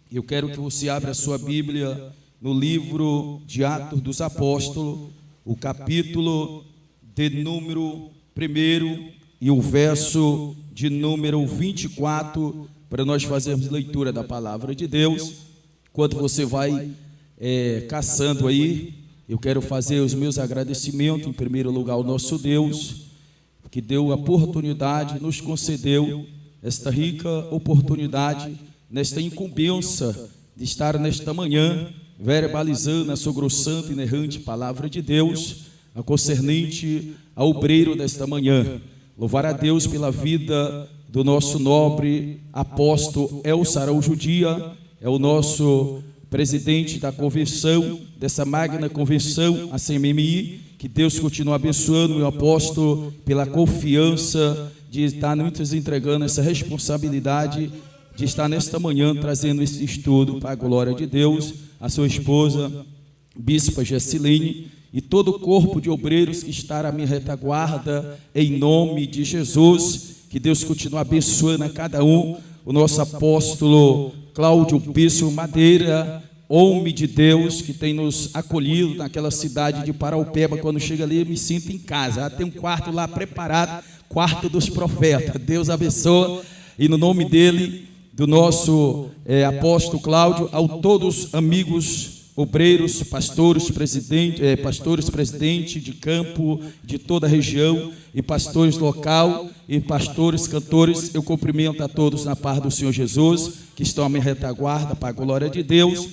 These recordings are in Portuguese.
Eu quero que você abra a sua Bíblia no livro de Atos dos Apóstolos, o capítulo de número 1 e o verso de número 24, para nós fazermos leitura da palavra de Deus. Enquanto você vai caçando aí, eu quero fazer os meus agradecimentos, em primeiro lugar, ao nosso Deus, que deu a oportunidade, nos concedeu esta rica oportunidade, nesta incumbência de estar nesta manhã, verbalizando a sua santa e inerrante palavra de Deus, a concernente ao obreiro desta manhã. Louvar a Deus pela vida do nosso nobre apóstolo Elcio Araújo Dias, é o nosso presidente da convenção, dessa magna convenção, a CMMI, que Deus continue abençoando o apóstolo pela confiança de estar nos entregando essa responsabilidade de estar nesta manhã trazendo esse estudo para a glória de Deus, a sua esposa, Bispa Gesseline, e todo o corpo de obreiros que está à minha retaguarda, em nome de Jesus, que Deus continue abençoando a cada um, o nosso apóstolo Cláudio Bispo Madeira, homem de Deus, que tem nos acolhido naquela cidade de Paraupeba. Quando chega ali eu me sinto em casa, tem um quarto lá preparado, quarto dos profetas. Deus abençoe, e no nome dele, do nosso apóstolo Cláudio, a todos amigos obreiros, pastores, presidente de campo, de toda a região, e pastores local, e pastores, cantores, eu cumprimento a todos na paz do Senhor Jesus, que estão à minha retaguarda, para a glória de Deus.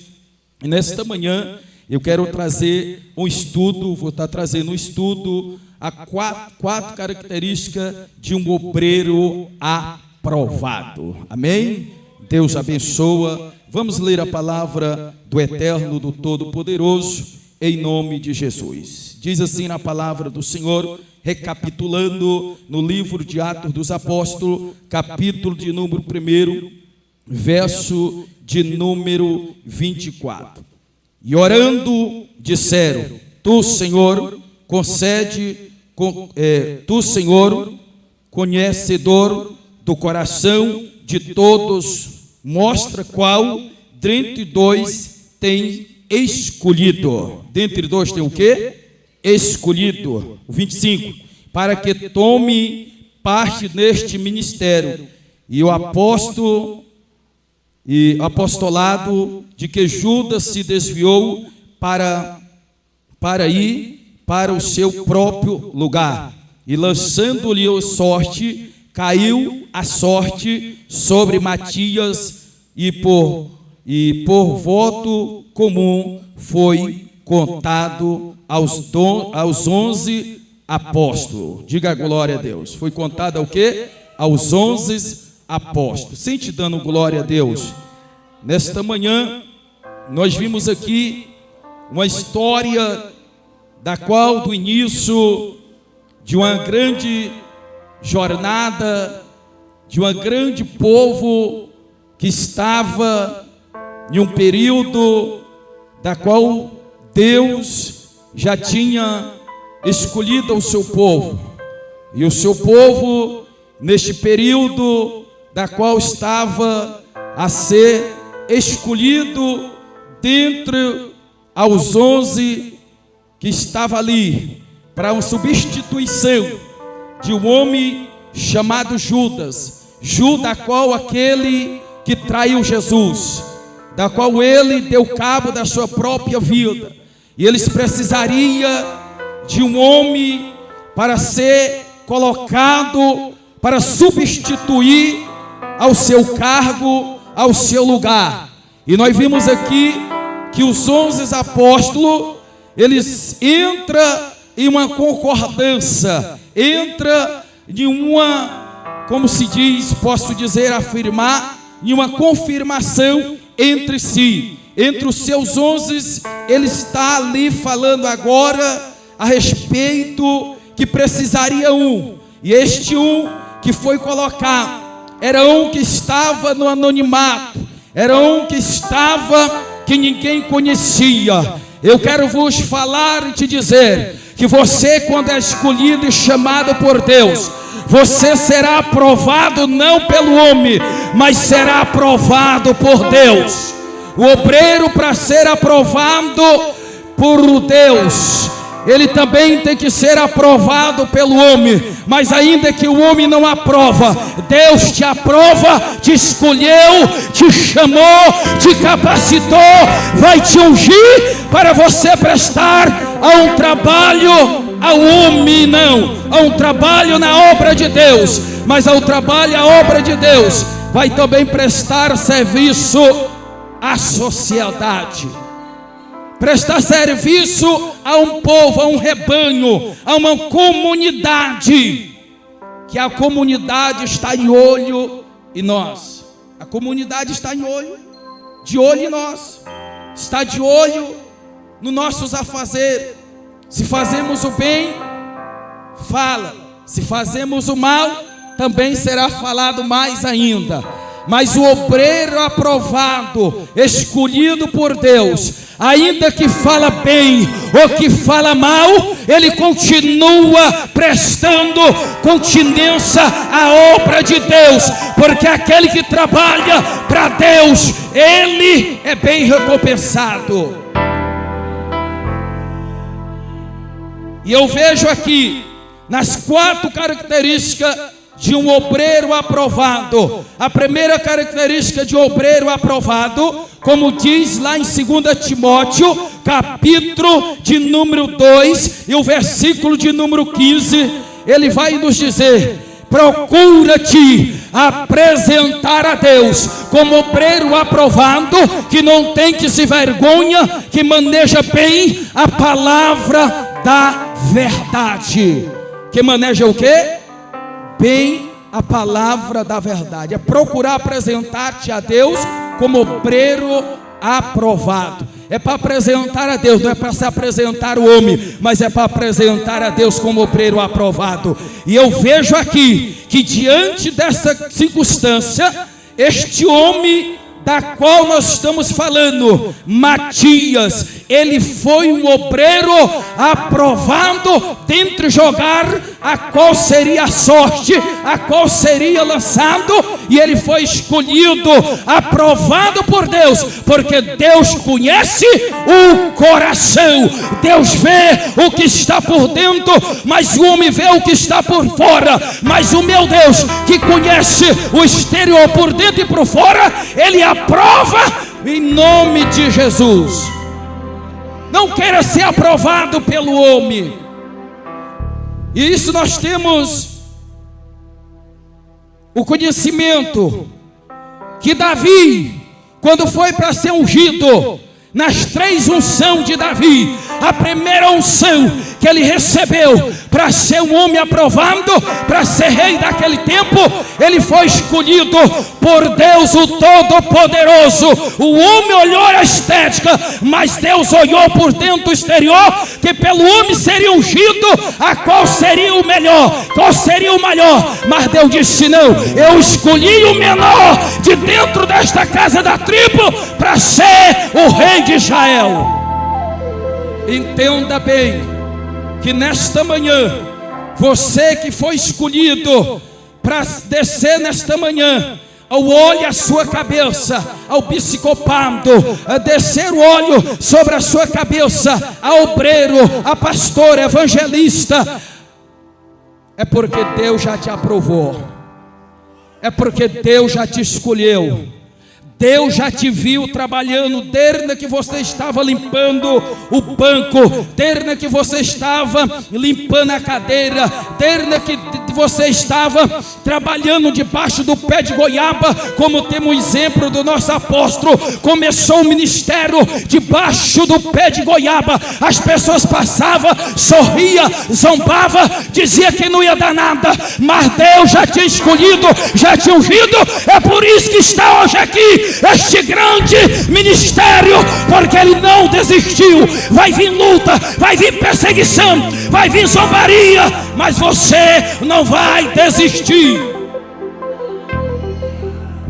E nesta manhã, eu quero trazer um estudo, vou estar trazendo um estudo, a quatro características de um obreiro aprovado. Amém? Deus abençoa. Vamos ler a palavra do Eterno, do Todo-Poderoso, em nome de Jesus. Diz assim na palavra do Senhor, recapitulando no livro de Atos dos Apóstolos, capítulo de número 1, verso de número 24. E orando, disseram: Tu, Senhor, Tu, Senhor, conhecedor do coração de todos, mostra qual dentre dois tem escolhido. Dentre dois tem o quê? Escolhido. O 25. Para que tome parte neste ministério. E o apostolado de que Judas se desviou para ir para o seu próprio lugar. E lançando-lhe a sorte, caiu a sorte sobre Matias, e por voto comum foi contado aos 11 apóstolos. Diga glória a Deus. Foi contado ao quê? Aos 11 apóstolos. Sente dando glória a Deus. Nesta manhã, nós vimos aqui uma história da qual, do início de uma grande jornada, de um grande povo que estava em um período da qual Deus já tinha escolhido o seu povo, e o seu povo neste período da qual estava a ser escolhido dentre aos 11 que estava ali para uma substituição de um homem chamado Judas, da qual aquele que traiu Jesus, da qual ele deu cabo da sua própria vida, e eles precisariam de um homem para ser colocado, para substituir ao seu cargo, ao seu lugar. E nós vimos aqui que os 11 apóstolos, eles entram em uma concordância, entra de uma, como se diz, posso dizer, afirmar, em uma confirmação entre si. Entre os seus 11, ele está ali falando agora a respeito que precisaria um, e este um que foi colocado, era um que estava no anonimato, era um que estava, que ninguém conhecia. Eu quero vos falar e te dizer, que você, quando é escolhido e chamado por Deus, você será aprovado não pelo homem, mas será aprovado por Deus. O obreiro, para ser aprovado por Deus, ele também tem que ser aprovado pelo homem. Mas ainda que o homem não aprova, Deus te aprova, te escolheu, te chamou, te capacitou, vai te ungir para você prestar a um trabalho ao homem, não, a um trabalho na obra de Deus, mas ao trabalho, a obra de Deus, vai também prestar serviço à sociedade. Prestar serviço a um povo, a um rebanho, a uma comunidade, que a comunidade está em olho em nós. A comunidade está de olho em nós, está de olho nos nossos afazeres. Se fazemos o bem, fala. Se fazemos o mal, também será falado mais ainda. Mas o obreiro aprovado, escolhido por Deus, ainda que fala bem ou que fala mal, ele continua prestando continência à obra de Deus, porque aquele que trabalha para Deus, ele é bem recompensado. E eu vejo aqui nas 4 características de um obreiro aprovado. A primeira característica de obreiro aprovado, como diz lá em 2 Timóteo, capítulo de número 2 e o versículo de número 15, ele vai nos dizer: procura-te apresentar a Deus como obreiro aprovado, que não tem que se vergonha, que maneja bem a palavra da verdade. Que maneja o quê? Bem a palavra da verdade. É procurar apresentar-te a Deus como obreiro aprovado. É para apresentar a Deus, não é para se apresentar o homem, mas é para apresentar a Deus como obreiro aprovado. E eu vejo aqui que diante dessa circunstância, este homem da qual nós estamos falando, Matias, ele foi um obreiro aprovado dentre jogar a qual seria a sorte, a qual seria lançado, e ele foi escolhido, aprovado por Deus, porque Deus conhece o coração, Deus vê o que está por dentro, mas o homem vê o que está por fora. Mas o meu Deus, que conhece o exterior por dentro e por fora, ele aprova em nome de Jesus. Não queira ser aprovado pelo homem. E isso nós temos o conhecimento que Davi, quando foi para ser ungido, nas 3 unções de Davi, a primeira unção que ele recebeu para ser um homem aprovado, para ser rei daquele tempo, ele foi escolhido por Deus o Todo-Poderoso. O homem olhou a estética, mas Deus olhou por dentro do exterior, que pelo homem seria ungido, a qual seria o melhor, qual seria o maior. Mas Deus disse: não, eu escolhi o menor de dentro desta casa da tribo para ser o rei de Israel. Entenda bem que nesta manhã, você que foi escolhido para descer nesta manhã, ao óleo a sua cabeça, ao psicopado, a descer o óleo sobre a sua cabeça, a obreiro, a pastor, evangelista, é porque Deus já te aprovou, é porque Deus já te escolheu. Deus já te viu trabalhando desde que você estava limpando o banco, desde que você estava limpando a cadeira, desde que você estava trabalhando debaixo do pé de goiaba, como temos o exemplo do nosso apóstolo. Começou o ministério debaixo do pé de goiaba. As pessoas passavam, sorria, zombava, dizia que não ia dar nada, mas Deus já tinha escolhido, já tinha ungido. É por isso que está hoje aqui este grande ministério, porque ele não desistiu. Vai vir luta, vai vir perseguição, vai vir zombaria, mas você não vai desistir.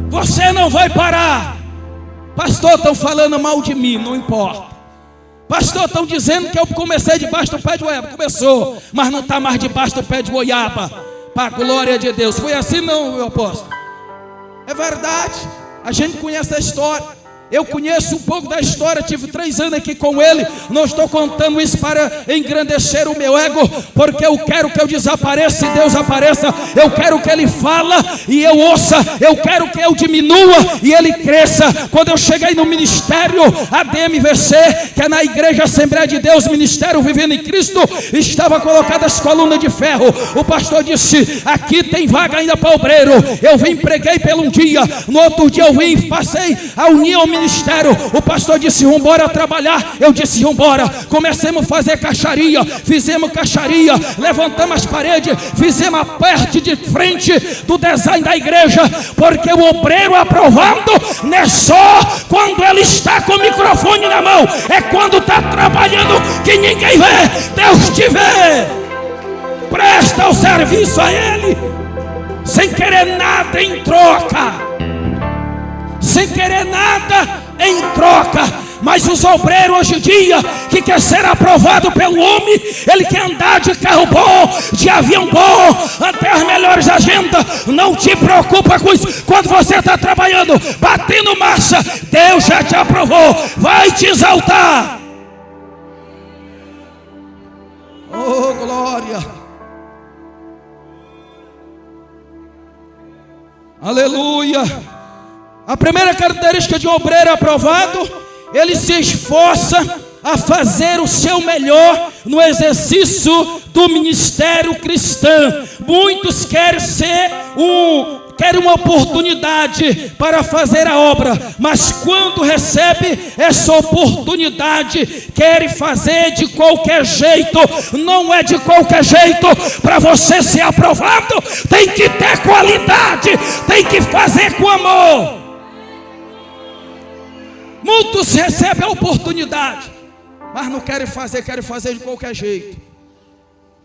Você não vai parar. Pastor, estão falando mal de mim, não importa. Pastor, estão dizendo que eu comecei debaixo do pé de goiaba. Começou, mas não está mais debaixo do pé de goiaba, para a glória de Deus. Foi assim não, meu apóstolo? É verdade. A gente conhece a história. Eu conheço um pouco da história, tive 3 anos aqui com ele. Não estou contando isso para engrandecer o meu ego, porque eu quero que eu desapareça e Deus apareça. Eu quero que ele fala e eu ouça. Eu quero que eu diminua e ele cresça. Quando eu cheguei no ministério ADMVC, que é na Igreja Assembleia de Deus, Ministério Vivendo em Cristo, estava colocadas as colunas de ferro. O pastor disse: aqui tem vaga ainda para obreiro. Eu vim, preguei pelo um dia, no outro dia eu vim, passei a unir ao ministério. O pastor disse: vamos embora trabalhar. Eu disse: vamos embora. Comecemos a fazer caixaria, fizemos caixaria, levantamos as paredes, fizemos a parte de frente do design da igreja, porque o obreiro aprovado não é só quando ele está com o microfone na mão, é quando está trabalhando que ninguém vê, Deus te vê. Presta o serviço a ele, sem querer nada em troca, sem querer nada em troca. Mas os obreiros hoje em dia, que quer ser aprovado pelo homem, ele quer andar de carro bom, de avião bom, até as melhores agendas. Não te preocupa com isso. Quando você está trabalhando, batendo marcha, Deus já te aprovou, vai te exaltar. Oh, glória! Aleluia! A primeira característica de um obreiro aprovado: ele se esforça a fazer o seu melhor no exercício do ministério cristão. Muitos querem querem uma oportunidade para fazer a obra, mas quando recebe essa oportunidade, querem fazer de qualquer jeito. Não é de qualquer jeito. Para você ser aprovado, tem que ter qualidade, tem que fazer com amor. Muitos recebem a oportunidade, mas não querem fazer de qualquer jeito.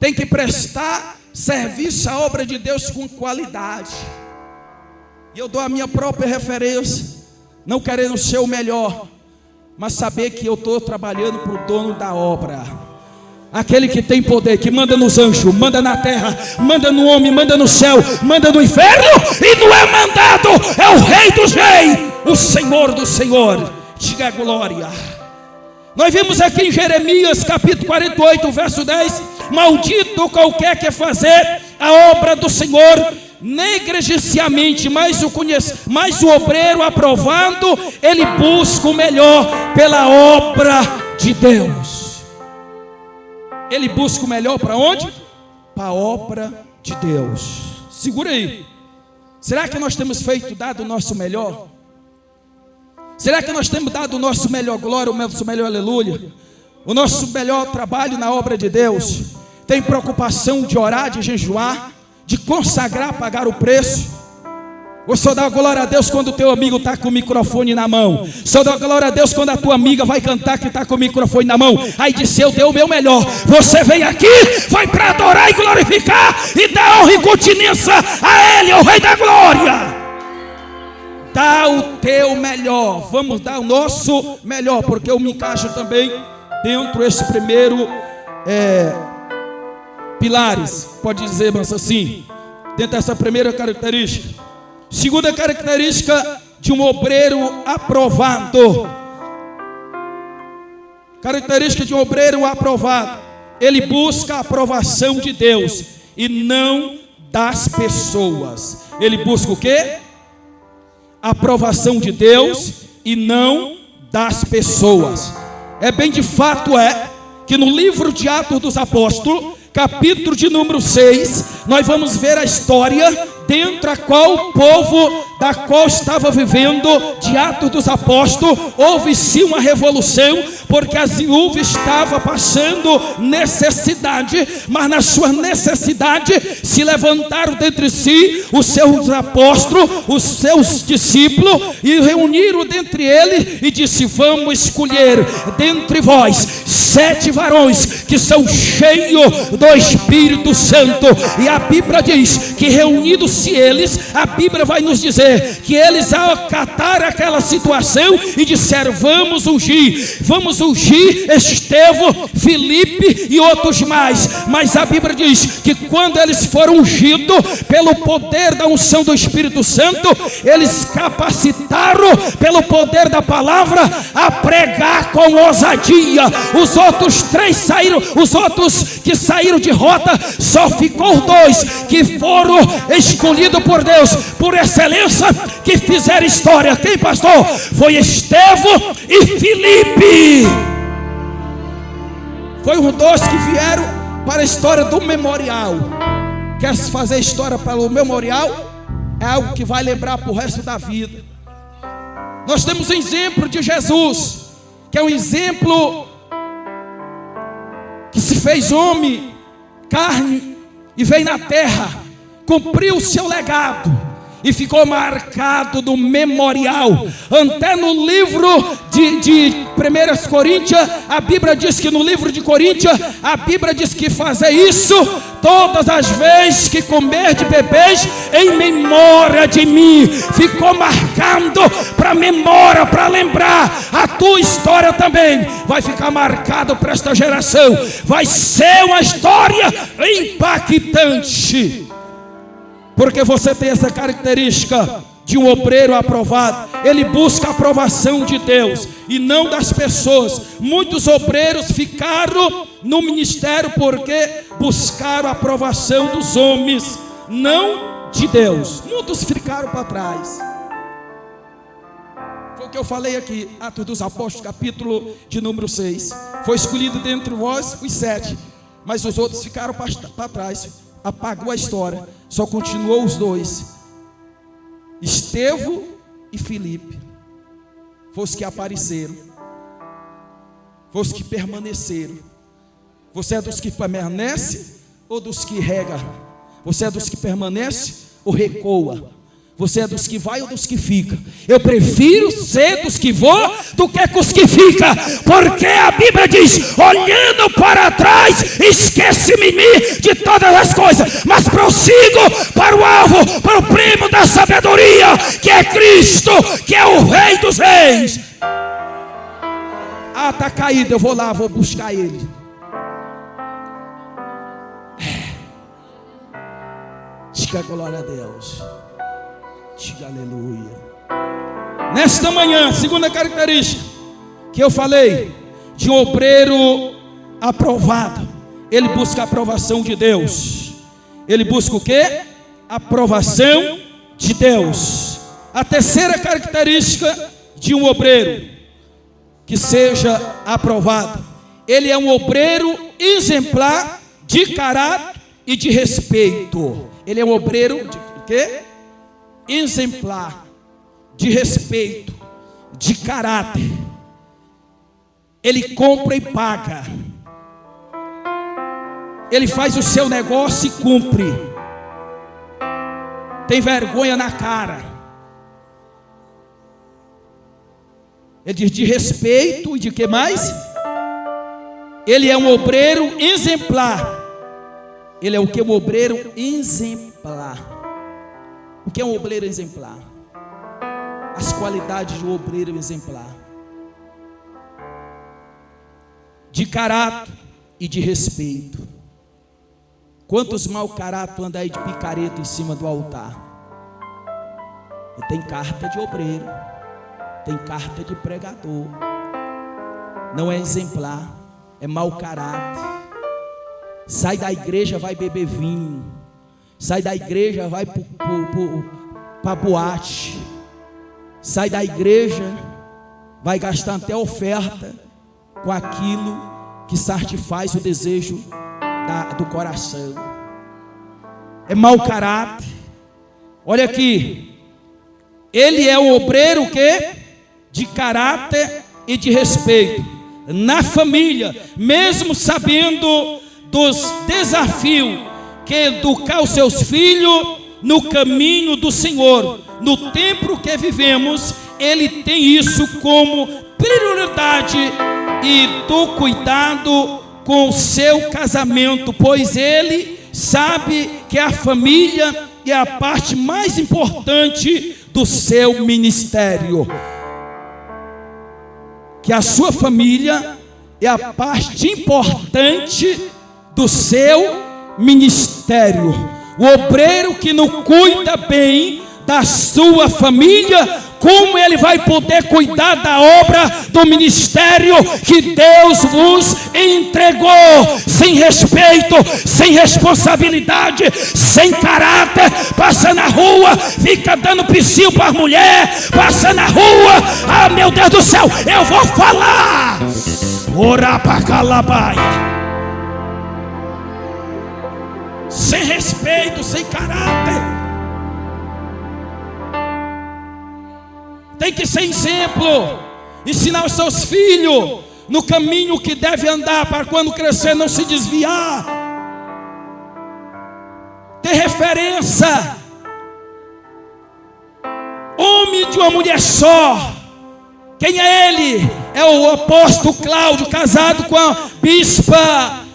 Tem que prestar serviço à obra de Deus com qualidade. E eu dou a minha própria referência, não querendo ser o melhor, mas saber que eu estou trabalhando para o dono da obra, aquele que tem poder, que manda nos anjos, manda na terra, manda no homem, manda no céu, manda no inferno, e não é mandado, é o Rei dos Reis, o Senhor dos Senhores. Diga glória. Nós vimos aqui em Jeremias capítulo 48, verso 10: maldito qualquer que fazer a obra do Senhor negligenciamente, mas o obreiro aprovado, ele busca o melhor pela obra de Deus. Ele busca o melhor para onde? Para a obra de Deus. Segura aí. Será que nós temos dado o nosso melhor? Será que nós temos dado o nosso melhor glória, o nosso melhor aleluia, o nosso melhor trabalho na obra de Deus? Tem preocupação de orar, de jejuar, de consagrar, pagar o preço? Ou só dá glória a Deus quando o teu amigo está com o microfone na mão? Só dá glória a Deus quando a tua amiga vai cantar que está com o microfone na mão? Aí disse: eu dei o meu melhor. Você vem aqui, vai para adorar e glorificar e dar honra e continência a Ele, o Rei da Glória. Dá o teu melhor. Vamos dar o nosso melhor, porque eu me encaixo também dentro desse primeiro pilares, pode dizer, mas assim, dentro dessa primeira característica. Segunda característica de um obreiro aprovado. Característica de um obreiro aprovado: ele busca a aprovação de Deus e não das pessoas. Ele busca o quê? A aprovação de Deus e não das pessoas. É bem de fato que no livro de Atos dos Apóstolos, capítulo de número 6, nós vamos ver a história dentro a qual o povo da qual estava vivendo de Atos dos Apóstolos. Houve sim uma revolução, porque as viúvas estavam passando necessidade, mas na sua necessidade se levantaram dentre si os seus apóstolos, os seus discípulos, e reuniram dentre eles e disse: vamos escolher dentre vós 7 varões que são cheios do Espírito Santo. E a Bíblia diz que reunidos-se eles, a Bíblia vai nos dizer dizer que eles acataram aquela situação e disseram: vamos ungir Estevão, Filipe e outros mais. Mas a Bíblia diz que quando eles foram ungidos pelo poder da unção do Espírito Santo, eles capacitaram pelo poder da palavra a pregar com ousadia. Os outros três saíram, os outros que saíram de rota, só ficou dois que foram escolhidos por Deus, por excelência, que fizeram história. Quem, pastor? Foi Estevão e Filipe. Foi os dois que vieram para a história do memorial. Quer fazer história para o memorial? É algo que vai lembrar para o resto da vida. Nós temos um exemplo de Jesus, que é um exemplo que se fez homem, carne, e veio na terra, cumpriu o seu legado e ficou marcado no memorial. Até no livro de 1 Coríntios, a Bíblia diz que no livro de Coríntios, a Bíblia diz que fazer isso todas as vezes que comer de bebeis em memória de mim. Ficou marcando para memória, para lembrar. A tua história também vai ficar marcado para esta geração. Vai ser uma história impactante, porque você tem essa característica de um obreiro aprovado. Ele busca a aprovação de Deus e não das pessoas. Muitos obreiros ficaram no ministério porque buscaram a aprovação dos homens, não de Deus. Muitos ficaram para trás. Foi o que eu falei aqui, Atos dos Apóstolos, capítulo de número 6. Foi escolhido dentre vós os 7, mas os outros ficaram para trás. Apagou a história, só continuou os dois, Estevão e Filipe. Foi os que apareceram, foi os que permaneceram. Você é dos que permanece ou dos que rega? Você é dos que permanece ou recoa? Você é dos que vai ou dos que fica? Eu prefiro ser dos que vou do que com os que fica, porque a Bíblia diz: olhando para trás, esquece-me de todas as coisas, mas prossigo para o alvo, para o prêmio da sabedoria, que é Cristo, que é o Rei dos Reis. Ah, está caído, eu vou lá, vou buscar Ele. Diga glória a Deus. Diga aleluia. Nesta manhã, segunda característica que eu falei, de um obreiro aprovado, ele busca a aprovação de Deus. Ele busca o quê? Aprovação de Deus. A terceira característica de um obreiro que seja aprovado, ele é um obreiro exemplar de caráter e de respeito. Ele é um obreiro de quê? Exemplar, de respeito, de caráter. Ele compra e paga. Ele faz o seu negócio e cumpre. Tem vergonha na cara. Ele diz de respeito e de que mais? Ele é um obreiro exemplar. Ele é o que? Um obreiro exemplar. O que é um obreiro exemplar? As qualidades de um obreiro exemplar: de caráter e de respeito. Quantos mau caráter andam aí de picareta em cima do altar? E tem carta de obreiro, tem carta de pregador. Não é exemplar, é mau caráter. Sai da igreja, vai beber vinho. Sai da igreja, vai para boate. Sai da igreja, vai gastar até oferta com aquilo que satisfaz o desejo do coração. É mau caráter. Olha aqui, ele é um obreiro que? De caráter e de respeito. Na família, mesmo sabendo dos desafios, que educar os seus filhos no caminho do Senhor, no tempo que vivemos, ele tem isso como prioridade e do cuidado com o seu casamento, pois ele sabe que a família é a parte mais importante do seu ministério. Que a sua família é a parte importante do seu ministério. O obreiro que não cuida bem da sua família, como ele vai poder cuidar da obra do ministério que Deus vos entregou? Sem respeito, sem responsabilidade, sem caráter, passa na rua, fica dando psiu para a mulher, passa na rua, ah, meu Deus do céu, eu vou falar, orar para calabaia, sem respeito, sem caráter. Tem que ser exemplo, ensinar os seus filhos no caminho que deve andar, para quando crescer não se desviar. Ter referência. Homem de uma mulher só. Quem é ele? É o apóstolo Cláudio, casado com a bispa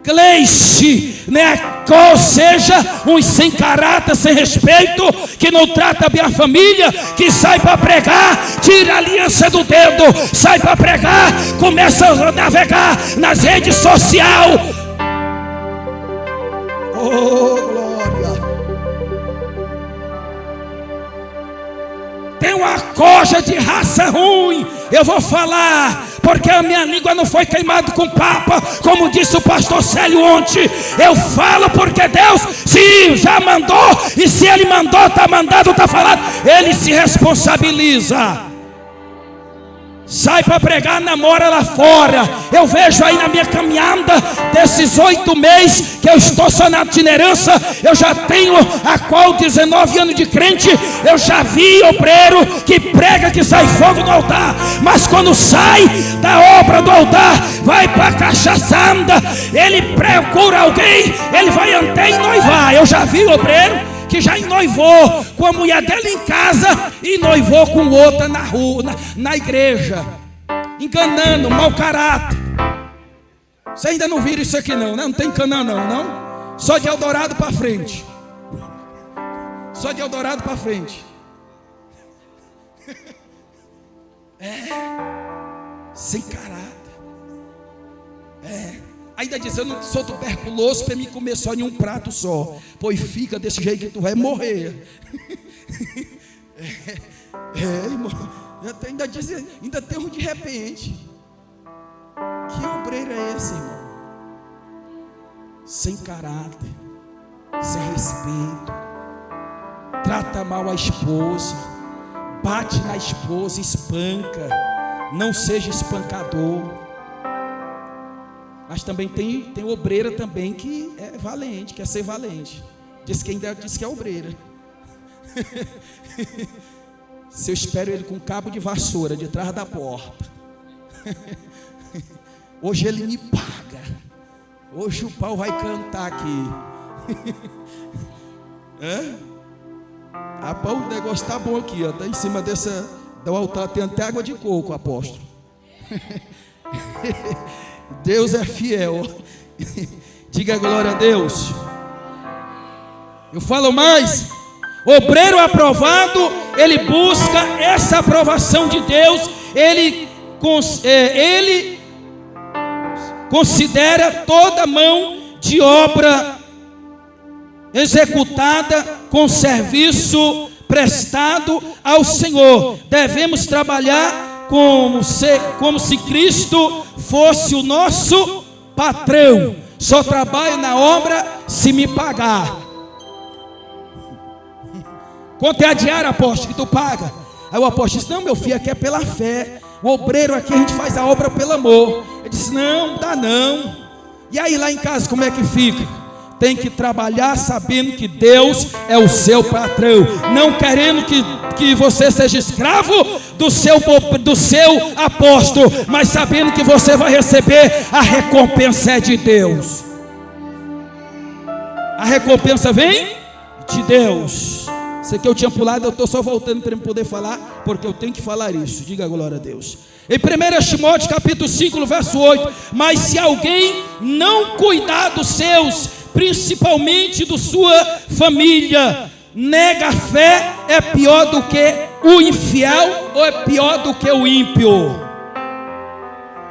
Gleice, né? Ou seja, uns sem caráter, sem respeito, que não trata bem a família, que sai para pregar, tira a aliança do dedo, sai para pregar, começa a navegar nas redes sociais. Oh, glória! Tem uma coja de raça ruim, eu vou falar, porque a minha língua não foi queimada com papa, como disse o pastor Célio ontem. Eu falo porque Deus, se já mandou, e se Ele mandou, está mandado, está falado, Ele se responsabiliza. Sai para pregar, namora lá fora. Eu vejo aí na minha caminhada, desses 8 meses que eu estou só na itinerância, eu já tenho a qual 19 anos de crente. Eu já vi obreiro que prega que sai fogo no altar, mas quando sai da obra do altar, vai para a cachaçanda, ele procura alguém, ele vai até noivar. Eu já vi obreiro que já noivou com a mulher dele em casa e noivou com outra na rua, na igreja, enganando, mau caráter. Você ainda não viram isso aqui não, né? Não tem Canaã não? Só de Eldorado para frente. Só de Eldorado para frente. Sem caráter. Ainda diz, eu não sou tuberculoso para me comer só em um prato só. Pois fica desse jeito que tu vai morrer. Irmão, ainda diz, ainda tem um de repente. Que obreiro é esse, irmão? Sem caráter, sem respeito, trata mal a esposa, bate na esposa, espanca. Não seja espancador. Mas também tem obreira também que é valente, quer ser valente. Diz que ainda diz que é obreira. Se eu espero ele com cabo de vassoura de trás da porta. Hoje ele me paga. Hoje o pau vai cantar aqui. Rapaz, o negócio está bom aqui, ó. Tá em cima do altar, tem até água de coco, apóstolo. Deus é fiel. Diga glória a Deus. Eu falo mais. Obreiro aprovado, ele busca essa aprovação de Deus. Ele considera toda mão de obra executada com serviço prestado ao Senhor. Devemos trabalhar como se Cristo fosse o nosso patrão. Só trabalho na obra se me pagar. Quanto é a diária, apóstolo, que tu paga? Aí o apóstolo disse, não, meu filho, aqui é pela fé. O obreiro aqui a gente faz a obra pelo amor. Ele disse, não, dá não. E aí lá em casa como é que fica? Tem que trabalhar sabendo que Deus é o seu patrão, não querendo que você seja escravo do seu apóstolo, mas sabendo que você vai receber a recompensa de Deus. A recompensa vem de Deus. Isso aqui eu tinha pulado, eu estou só voltando para poder falar, porque eu tenho que falar isso. Diga glória a Deus. Em 1 Timóteo capítulo 5, no verso 8: mas se alguém não cuidar dos seus, principalmente da sua família, nega a fé é pior do que o infiel ou é pior do que o ímpio?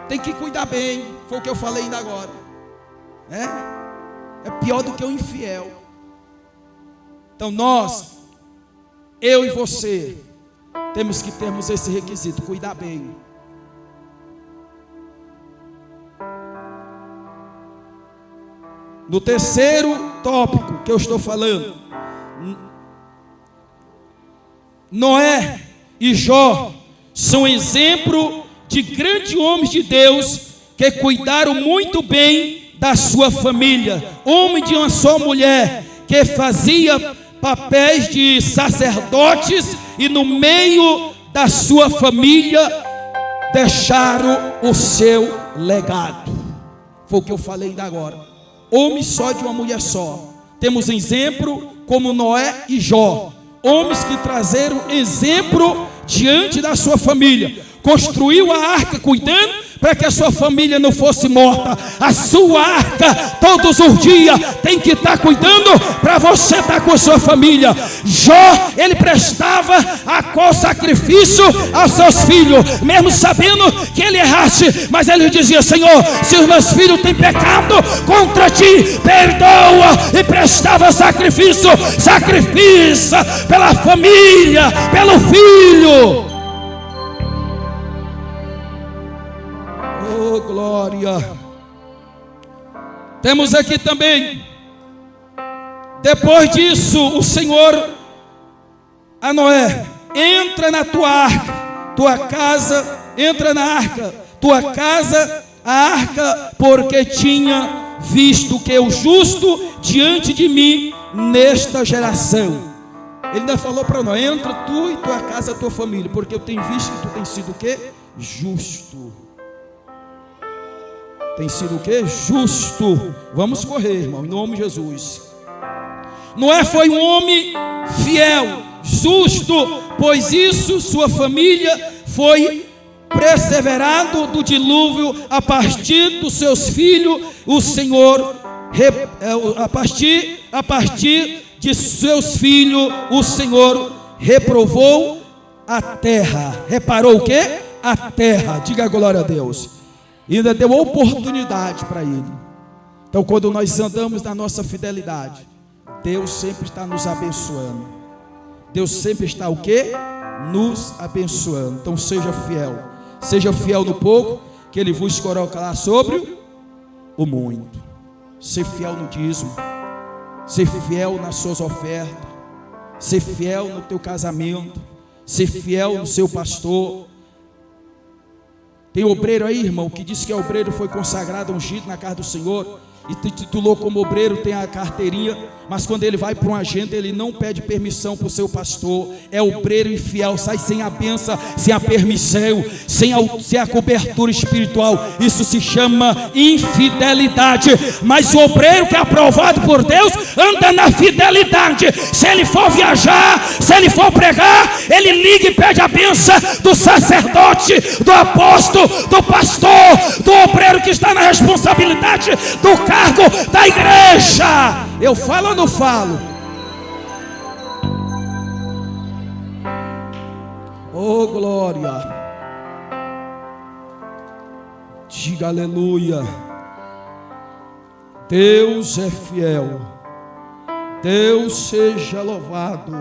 Tem que cuidar bem, foi o que eu falei ainda agora. É pior do que o infiel. Então nós, eu e você, temos que termos esse requisito, cuidar bem. No terceiro tópico que eu estou falando, Noé e Jó são exemplo de grandes homens de Deus que cuidaram muito bem da sua família. Homem de uma só mulher, que fazia papéis de sacerdotes e no meio da sua família deixaram o seu legado. Foi o que eu falei ainda agora. Homem só de uma mulher só. Temos exemplo como Noé e Jó, homens que trazeram exemplo diante da sua família. Construiu a arca cuidando para que a sua família não fosse morta. A sua arca todos os dias tem que estar cuidando para você estar com a sua família. Jó, ele prestava a sacrifício aos seus filhos, mesmo sabendo que ele errasse, mas ele dizia: Senhor, se os meus filhos têm pecado contra ti, perdoa, e prestava sacrifício pela família, pelo filho. Oh, glória. Temos aqui também, depois disso, o Senhor a Noé: entra na tua arca, tua casa, entra na arca, tua casa, a arca, porque tinha visto que o justo diante de mim nesta geração. Ele ainda falou para Noé: entra tu e tua casa, tua família, porque eu tenho visto que tu tens sido o quê? Justo. Tem sido o que? Justo. Vamos correr, irmão, em nome de Jesus. Noé foi um homem fiel, justo, pois isso sua família foi perseverado do dilúvio. A partir dos seus filhos, o Senhor, a partir de seus filhos, o Senhor reprovou a terra. Reparou o que? A terra. Diga glória a Deus. E ainda deu oportunidade para ele. Então, quando nós andamos na nossa fidelidade, Deus sempre está nos abençoando. Deus sempre está o quê? Nos abençoando. Então seja fiel. Seja fiel no pouco, que Ele vos colocará sobre o muito. Ser fiel no dízimo. Ser fiel nas suas ofertas. Ser fiel no teu casamento. Ser fiel no seu pastor. Tem obreiro aí, irmão, que disse que obreiro foi consagrado, ungido na casa do Senhor, e te titulou como obreiro, tem a carteirinha, mas quando ele vai para uma agenda, ele não pede permissão para o seu pastor. É obreiro infiel, sai sem a bênção, sem a permissão, sem a cobertura espiritual. Isso se chama infidelidade. Mas o obreiro que é aprovado por Deus anda na fidelidade. Se ele for viajar, se ele for pregar, ele liga e pede a bênção do sacerdote, do apóstolo, do pastor, do obreiro que está na responsabilidade do cargo da igreja. Eu falo ou não falo? Oh, glória. Diga aleluia. Deus é fiel. Deus seja louvado.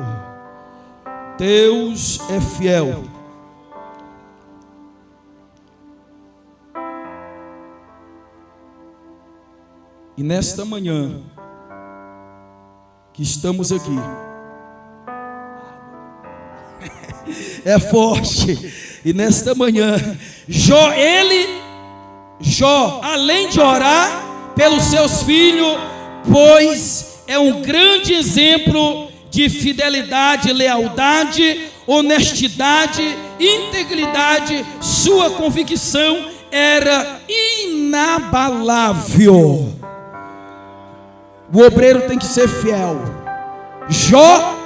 Deus é fiel. E nesta manhã que estamos aqui, é forte. E nesta manhã, Jó, além de orar pelos seus filhos, pois é um grande exemplo de fidelidade, lealdade, honestidade, integridade, sua convicção era inabalável. O obreiro tem que ser fiel. Jó,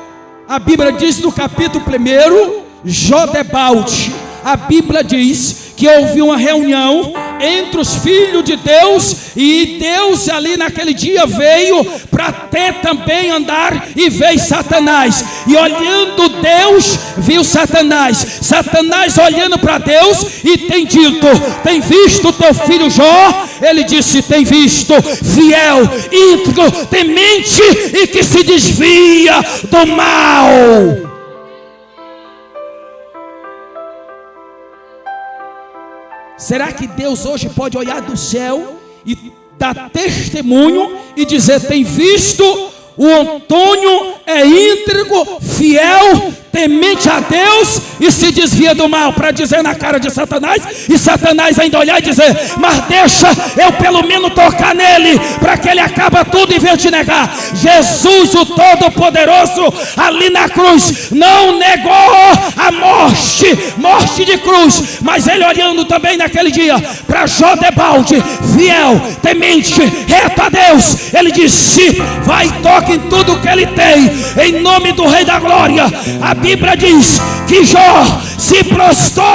a Bíblia diz no capítulo 1, Jó debalte, a Bíblia diz que houve uma reunião entre os filhos de Deus, e Deus ali naquele dia veio para ter também andar, e veio Satanás, e olhando Deus, viu Satanás olhando para Deus, e tem dito: tem visto o teu filho Jó? Ele disse: tem visto, fiel, íntegro, temente e que se desvia do mal. Será que Deus hoje pode olhar do céu e dar testemunho e dizer: tem visto, o Antônio é íntegro, fiel, temente a Deus e se desvia do mal, para dizer na cara de Satanás, e Satanás ainda olhar e dizer: mas deixa eu pelo menos tocar nele, para que ele acaba tudo em vez de negar. Jesus, o Todo-Poderoso, ali na cruz, não negou a morte de cruz, mas ele olhando também naquele dia para Jó debalde, fiel, temente, reto a Deus, ele disse: vai, toca em tudo que ele tem, em nome do Rei da Glória. A Bíblia diz que Jó se prostrou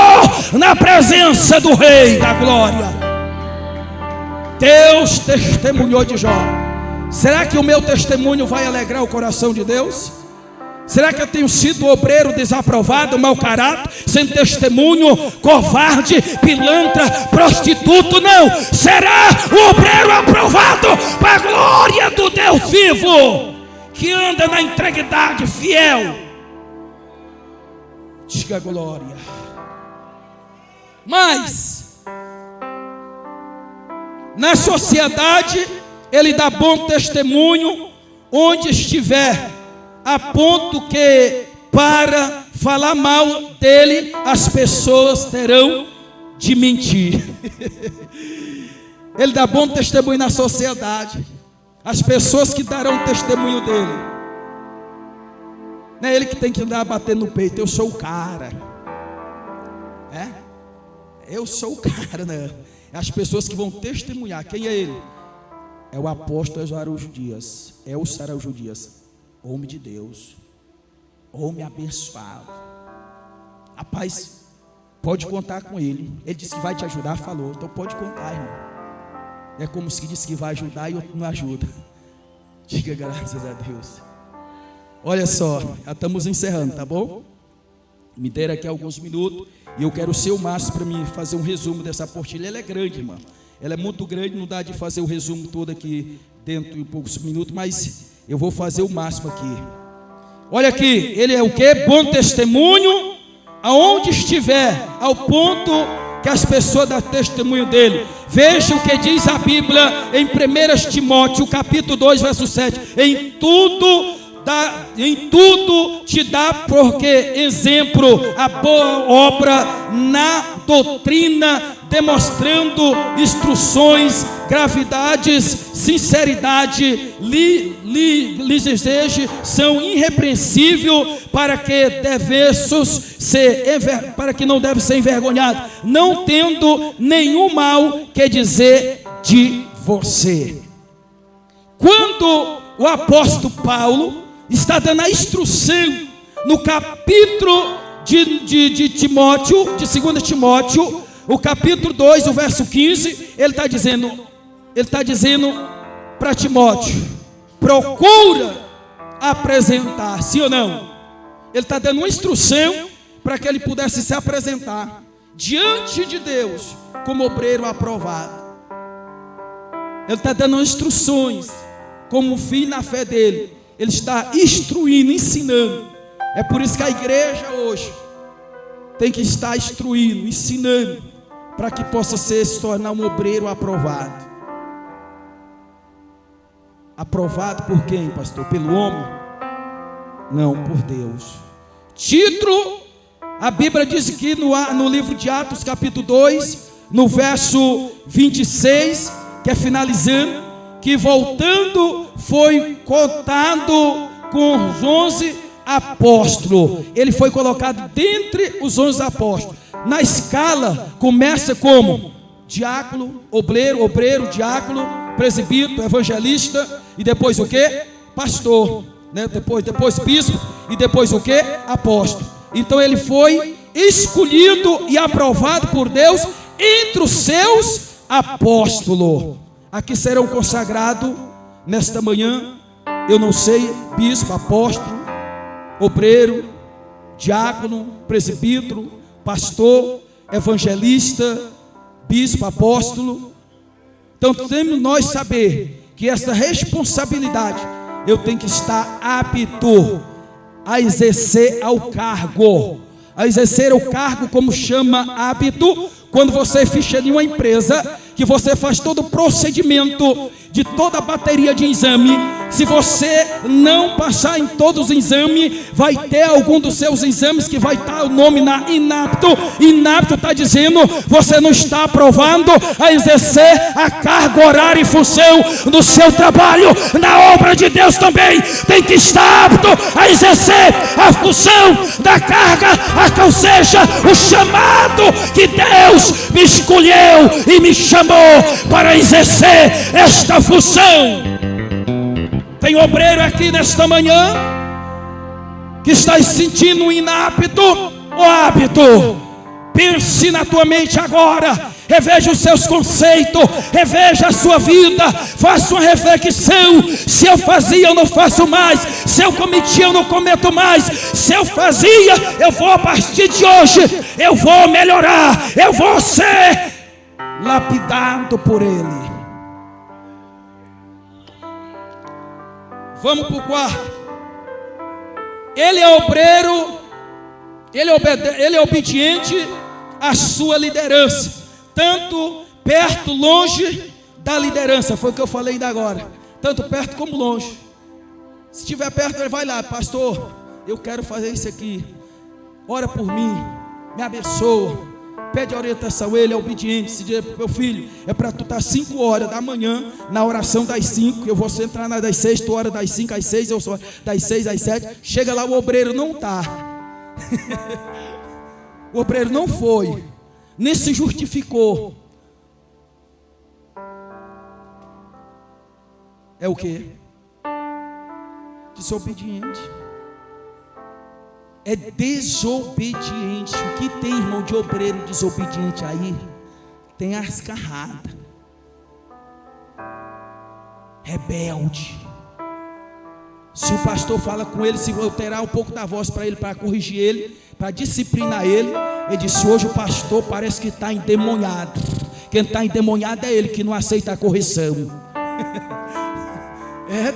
na presença do Rei da Glória. Deus testemunhou de Jó. Será que o meu testemunho vai alegrar o coração de Deus? Será que eu tenho sido obreiro desaprovado, mau caráter, sem testemunho, covarde, pilantra, prostituto? Não, será o obreiro aprovado para a glória do Deus vivo, que anda na integridade, fiel. Diga glória. Mas na sociedade ele dá bom testemunho onde estiver, a ponto que para falar mal dele as pessoas terão de mentir. Ele dá bom testemunho na sociedade, as pessoas que darão testemunho dele. Não é ele que tem que andar batendo no peito: eu sou o cara. Eu sou o cara, não. É as pessoas que vão testemunhar. Quem é ele? É o apóstolo Araújo Dias. É o Araújo Dias. Homem de Deus, homem abençoado. Rapaz, pode contar com ele. Ele disse que vai te ajudar, falou. Então pode contar, irmão. É como se disse que vai ajudar e outro não ajuda. Diga graças a Deus. Olha só, já estamos encerrando, tá bom? Me deram aqui alguns minutos e eu quero ser o máximo para mim fazer um resumo dessa apostila. Ela é grande, irmão. Ela é muito grande, não dá de fazer o resumo todo aqui dentro de poucos minutos, mas eu vou fazer o máximo aqui. Olha aqui, ele é o que? Bom testemunho aonde estiver, ao ponto que as pessoas dão testemunho dele. Veja o que diz a Bíblia em 1 Timóteo, capítulo 2, verso 7. Em tudo te dá porque exemplo a boa obra na doutrina, demonstrando instruções, gravidades, sinceridade, desejo são irrepreensíveis, para que não deve ser envergonhado, não tendo nenhum mal que dizer de você. Quando o apóstolo Paulo está dando a instrução no capítulo de Timóteo, de 2 Timóteo, o capítulo 2, o verso 15, ele está dizendo para Timóteo: procura apresentar, sim ou não? Ele está dando uma instrução para que ele pudesse se apresentar diante de Deus como obreiro aprovado. Ele está dando instruções como filho na fé dele. Ele está instruindo, ensinando. É por isso que a igreja hoje tem que estar instruindo, ensinando, para que possa se tornar um obreiro aprovado. Aprovado por quem, pastor? Pelo homem? Não, por Deus. Título, a Bíblia diz que no livro de Atos, capítulo 2, no verso 26, que é finalizando, que voltando foi contado com os 11 apóstolos. Ele foi colocado dentre os 11 apóstolos. Na escala começa como diácono, obreiro, diácono, presbítero, evangelista, e depois o que? Pastor, né? Depois bispo, e depois o que? Apóstolo. Então ele foi escolhido e aprovado por Deus entre os seus apóstolo. Aqui serão consagrados nesta manhã, eu não sei, bispo, apóstolo, obreiro, diácono, presbítero, pastor, evangelista, bispo, apóstolo. Então temos nós saber que essa responsabilidade eu tenho que estar apto a exercer ao cargo. A exercer o cargo, como chama hábito, quando você ficha em uma empresa, que você faz todo o procedimento de toda a bateria de exame. Se você não passar em todos os exames, vai ter algum dos seus exames que vai estar o nome na inapto. Inapto está dizendo, você não está aprovado a exercer a carga, horário e função do seu trabalho. Na obra de Deus também tem que estar apto a exercer a função da carga, ou seja, o chamado que Deus me escolheu e me chamou para exercer esta função. Tem obreiro aqui nesta manhã que está se sentindo inapto ou apto. Pense na tua mente agora, reveja os seus conceitos, reveja a sua vida, faça uma reflexão. Se eu fazia, eu não faço mais. Se eu cometia, eu não cometo mais. Se eu fazia, eu vou, a partir de hoje, eu vou melhorar, eu vou ser lapidado por Ele. Vamos para o quarto. Ele é obreiro, ele é obediente à sua liderança, tanto perto, longe da liderança. Foi o que eu falei ainda agora, tanto perto como longe. Se estiver perto, ele vai lá, pastor, eu quero fazer isso aqui, ora por mim, me abençoa. Pede a orientação, ele é obediente. Se diz, meu filho, é para tu estar 5 horas da manhã na oração das 5. Eu vou entrar nas das 6, tu ora das 5 às 6, eu sou das 6 às 7. Chega lá, o obreiro não está. O obreiro não foi, nem se justificou. É o quê? Desobediente. É desobediente. O que tem, irmão, de obreiro desobediente aí? Tem as carradas, rebelde. Se o pastor fala com ele, se alterar um pouco da voz para ele, para corrigir ele, para disciplinar ele, ele disse, hoje o pastor parece que está endemoniado. Quem está endemoniado é ele, que não aceita a correção.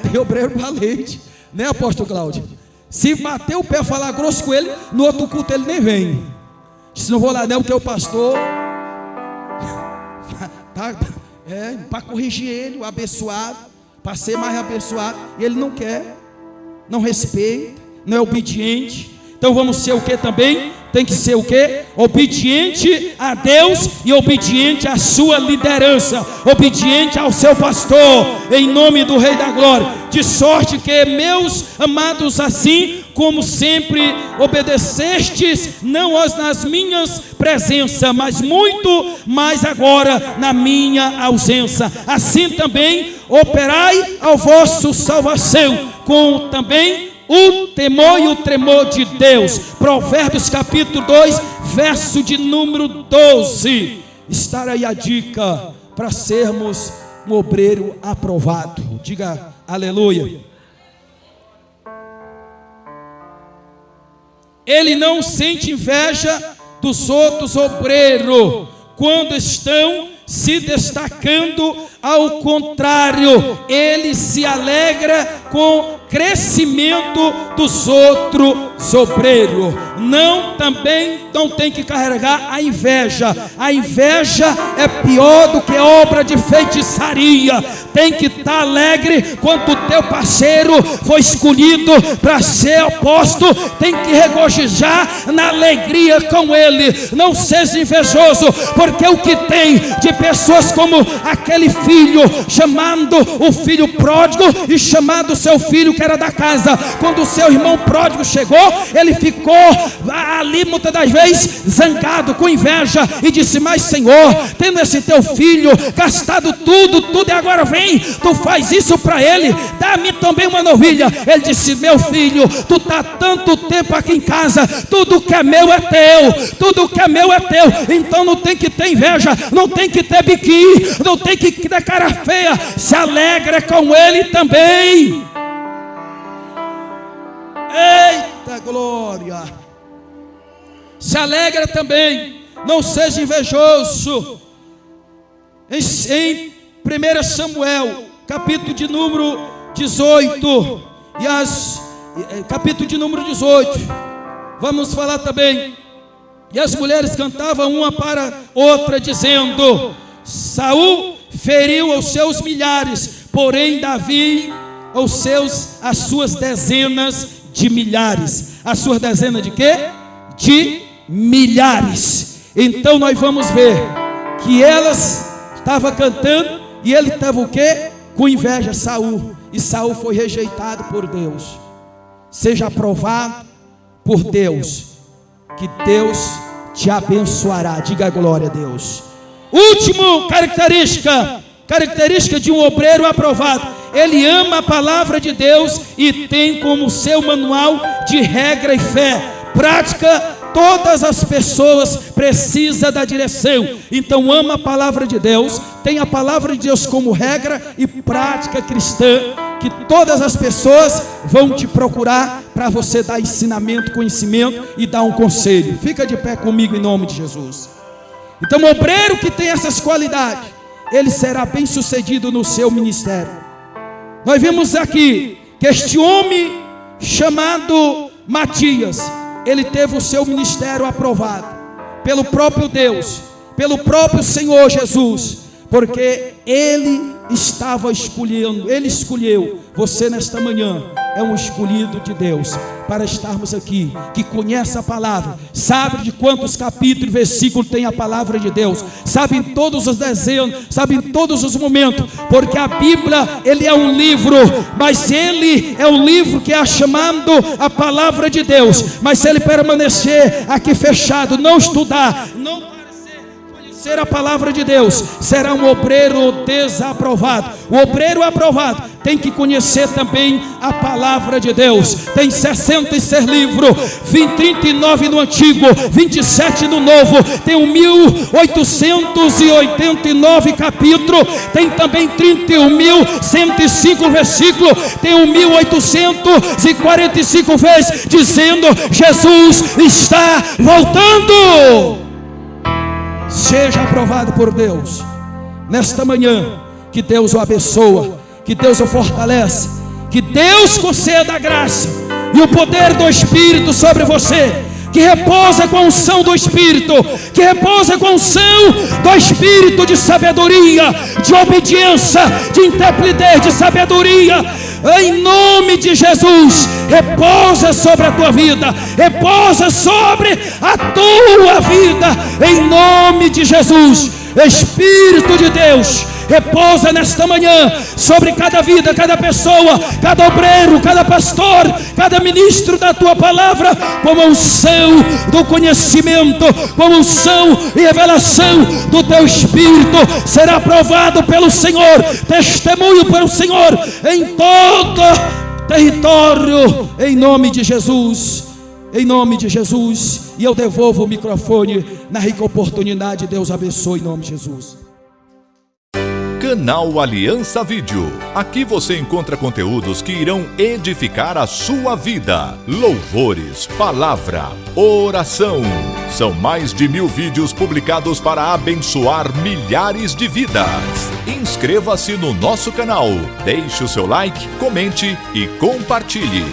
Tem obreiro valente, né, apóstolo Cláudio? Se bater o pé e falar grosso com ele, no outro culto ele nem vem. Se não vou lá não, porque o pastor para corrigir ele, o abençoado, para ser mais abençoado, e ele não quer, não respeita, não é obediente. Então vamos ser o que também? Tem que ser o que? Obediente a Deus e obediente à sua liderança, obediente ao seu pastor, em nome do Rei da Glória. De sorte que, meus amados, assim como sempre obedecestes, não nas minhas presenças, mas muito mais agora na minha ausência. Assim também operai ao vosso salvação, com também o temor e o tremor de Deus. Provérbios capítulo 2, verso de número 12. Está aí a dica para sermos um obreiro aprovado. Diga aleluia. Ele não sente inveja dos outros obreiros quando estão se destacando. Ao contrário, ele se alegra com o crescimento dos outros obreiros. Também não tem que carregar a inveja. A inveja é pior do que obra de feitiçaria. Tem que estar alegre quando o teu parceiro foi escolhido para ser apóstolo. Tem que regozijar na alegria com ele. Não seja invejoso, porque o que tem de pessoas como aquele filho filho, chamando o filho pródigo e chamando o seu filho que era da casa. Quando o seu irmão pródigo chegou, ele ficou ali muitas das vezes zangado, com inveja, e disse: mas Senhor, tendo esse teu filho gastado tudo e agora vem, tu faz isso para ele, dá-me também uma novilha. Ele disse: meu filho, tu está tanto tempo aqui em casa, tudo que é meu é teu, tudo que é meu é teu, então não tem que ter inveja, não tem que ter biquinho, não tem que ter cara feia, se alegra com ele também. Eita glória! Se alegra também, não seja invejoso. Em 1 Samuel, capítulo de número 18, capítulo de número 18, vamos falar também. E as mulheres cantavam uma para outra, dizendo: Saul feriu os seus milhares, porém Davi as suas dezenas de milhares. As suas dezenas de quê? De milhares. Então nós vamos ver que elas estavam cantando e ele estava o quê? Com inveja, Saul. E Saul foi rejeitado por Deus. Seja aprovado por Deus, que Deus te abençoará. Diga glória a Deus. Último característica de um obreiro aprovado: ele ama a palavra de Deus e tem como seu manual de regra e fé prática. Todas as pessoas precisam da direção. Então ama a palavra de Deus, tem a palavra de Deus como regra e prática cristã, que todas as pessoas vão te procurar para você dar ensinamento, conhecimento e dar um conselho. Fica de pé comigo em nome de Jesus. Então o obreiro que tem essas qualidades, ele será bem sucedido no seu ministério. Nós vimos aqui que este homem chamado Matias, ele teve o seu ministério aprovado pelo próprio Deus, pelo próprio Senhor Jesus, porque ele estava escolhendo, ele escolheu você nesta manhã. É um escolhido de Deus para estarmos aqui, que conhece a palavra, sabe de quantos capítulos e versículos tem a palavra de Deus, sabe em todos os desenhos, sabe em todos os momentos, porque a Bíblia, ele é um livro, mas ele é um livro que é chamado a palavra de Deus. Mas se ele permanecer aqui fechado, não estudar, não ser a palavra de Deus, será um obreiro desaprovado. O obreiro aprovado tem que conhecer também a palavra de Deus. Tem 66 livros, 39 no Antigo, 27 no Novo, tem 1889 capítulos, tem também 31.105 versículos, tem 1.845 vezes dizendo: Jesus está voltando. Seja aprovado por Deus nesta manhã. Que Deus o abençoa, que Deus o fortalece, que Deus conceda a graça e o poder do Espírito sobre você, que repousa com a unção do Espírito, que repousa com a unção do Espírito de sabedoria, de obediência, de intrepidez, de sabedoria. Em nome de Jesus, repousa sobre a tua vida, repousa sobre a tua vida, em nome de Jesus. Espírito de Deus, repousa nesta manhã sobre cada vida, cada pessoa, cada obreiro, cada pastor, cada ministro da tua palavra, com a unção do conhecimento, com a unção e revelação do teu Espírito. Será aprovado pelo Senhor, testemunho pelo Senhor em todo território, em nome de Jesus. Em nome de Jesus. E eu devolvo o microfone na rica oportunidade. Deus abençoe em nome de Jesus. Canal Aliança Vídeo. Aqui você encontra conteúdos que irão edificar a sua vida. Louvores, palavra, oração. São mais de 1000 vídeos publicados para abençoar milhares de vidas. Inscreva-se no nosso canal, deixe o seu like, comente e compartilhe.